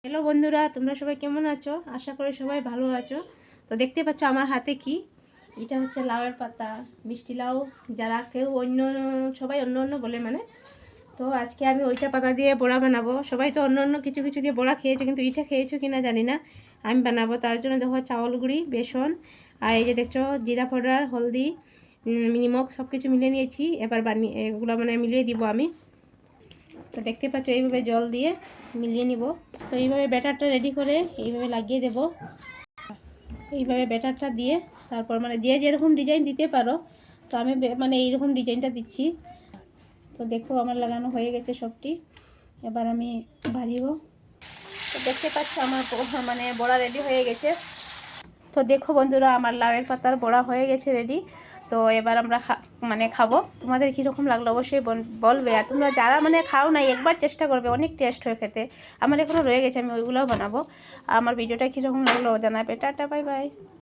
Hello বন্ধুরা, তোমরা সবাই কেমন আছো? আশা করি সবাই ভালো আছো। তো দেখতে পাচ্ছ আমার হাতে কি, এটা হচ্ছে লাউয়ের পাতা, মিষ্টি লাউ। যারা কেউ অন্য সবাই অন্য অন্য বলে মানে, তো আজকে আমি ওইটা পাতা দিয়ে বড়া বানাবো। সবাই তো অন্য অন্য কিছু কিছু দিয়ে বড়া খেয়েছো, কিন্তু এটা খেয়েছো কিনা জানি না। আমি বানাবো, তার জন্য দেখো চাউল গুঁড়ি, বেসন, আর এই যে দেখছো জিরা পাউডার, হলদি, নিমক সব কিছু মিলিয়ে নিয়েছি। এবার এগুলো মানে মিলিয়ে দিব আমি। তো দেখতে পাচ্ছ এইভাবে জল দিয়ে মিলিয়ে নিব। তো এইভাবে ব্যাটারটা রেডি করে এইভাবে লাগিয়ে দেব। এইভাবে ব্যাটারটা দিয়ে তারপর মানে যে যেরকম ডিজাইন দিতে পারো, তো আমি মানে এইরকম ডিজাইনটা দিচ্ছি। তো দেখো আমার লাগানো হয়ে গেছে সবটি। এবার আমি ভাজিব। তো দেখতে পাচ্ছ আমার মানে বড়া রেডি হয়ে গেছে। তো দেখো বন্ধুরা, আমার লাউয়ের পাতার বড়া হয়ে গেছে রেডি। তো এবার আমরা মানে খাবো। তোমাদের কীরকম লাগলো অবশ্যই বলবে। আর তোমরা যারা মানে খাও নাই একবার চেষ্টা করবে, অনেক টেস্ট হয়ে খেতে। আমার এখনও রয়ে গেছে, আমি ওইগুলোও বানাবো। আমার ভিডিওটা কীরকম লাগলো জানাবে। Tata, bye bye.